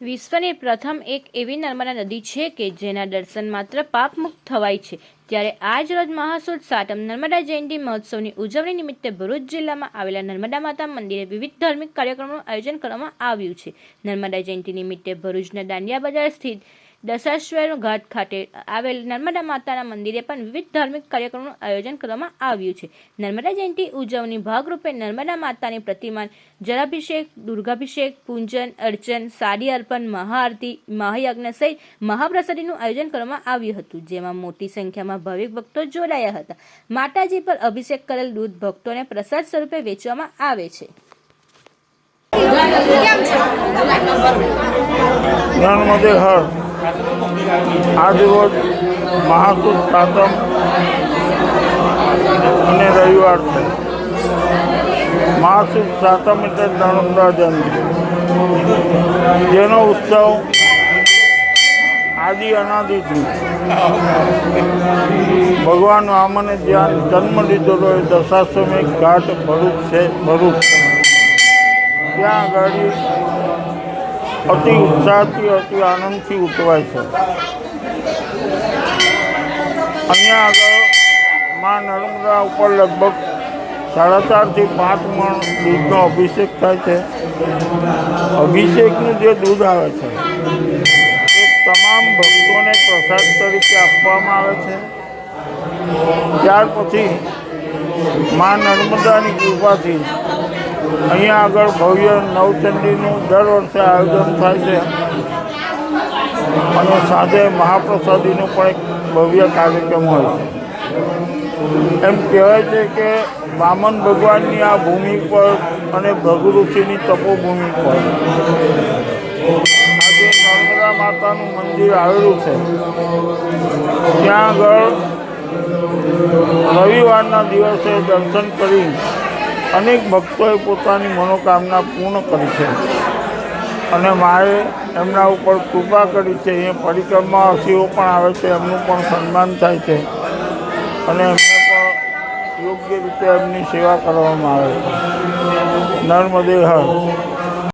વિશ્વની પ્રથમ એક એવી નર્મદા નદી છે કે જેના દર્શન માત્ર પાપમુક્ત થવાય છે। ત્યારે આજ રોજ મહાસુદ સાતમ નર્મદા જયંતિ મહોત્સવની ઉજવણી નિમિત્તે ભરૂચ જિલ્લામાં આવેલા નર્મદા માતા મંદિરે વિવિધ ધાર્મિક કાર્યક્રમોનું આયોજન કરવામાં આવ્યું છે। નર્મદા જયંતિ નિમિત્તે ભરૂચના દાંડિયા બજાર સ્થિત દશાશ્વર ઘાટ ખાતે આવેલ નર્મદા માતાના મંદિરે પણ વિવિધ ધાર્મિક કાર્યક્રમોનું આયોજન કરવામાં આવ્યું છે। નર્મદા જયંતિ ઉજવણી ભાગરૂપે નર્મદા માતાની પ્રતિમાન જળાભિષેક, દુર્ગાભિષેક, પૂજન અર્ચન, સાડી અર્પણ, મહાઆરતી, મહાયજ્ઞ સહિત મહાપ્રસાદીનું આયોજન કરવામાં આવ્યું હતું, જેમાં મોટી સંખ્યામાં ભાવિક ભક્તો જોડાયા હતા। માતાજી પર અભિષેક કરેલ દૂધ ભક્તોને પ્રસાદ સ્વરૂપે વેચવામાં આવે છે। નર્મદે હર આજ રોજ મહાસુદ સાતમ અને રવિવાર છે। મહાસુદ સાતમ એટલે નર્મદા જયંતિ, જેનો ઉત્સવ આદિ અનાદિથી ભગવાન વામને જ્યાં જન્મ લીધેલો એ દશાશ્વમેધ ઘાટ ભરૂચ છે। ભરૂચ ત્યાં આગળ અતિ ઉત્સાહથી અતિ આનંદથી ઉજવાય છે। અહીંયા આગળ મા નર્મદા ઉપર લગભગ 4.5 થી 5 મણ દૂધનો અભિષેક થાય છે। અભિષેકનું જે દૂધ આવે છે એ તમામ ભક્તોને પ્રસાદ તરીકે આપવામાં આવે છે। ત્યાર પછી મા નર્મદાની કૃપાથી અહીંયા આગળ ભવ્ય નવચંડીનું દર વર્ષે આયોજન થાય છે અને સાંજે મહાપ્રસાદીનો પણ એક ભવ્ય કાર્યક્રમ હોય છે। એમ કહેવાય છે કે વામન ભગવાનની આ ભૂમિ પર અને ભૃગુ ઋષિની તપોભૂમિ પર આજે નર્મદા માતાનું મંદિર આવેલું છે। ત્યાં આગળ રવિવારના દિવસે દર્શન કરી અનેક ભક્તોએ પોતાની મનોકામના પૂર્ણ કરી છે અને માએ એમના ઉપર કૃપા કરી છે। એ પરિક્રમાવાસીઓ પણ આવે છે, એમનું પણ સન્માન થાય છે અને એમને પણ યોગ્ય રીતે એમની સેવા કરવામાં આવે છે। નર્મદે હર।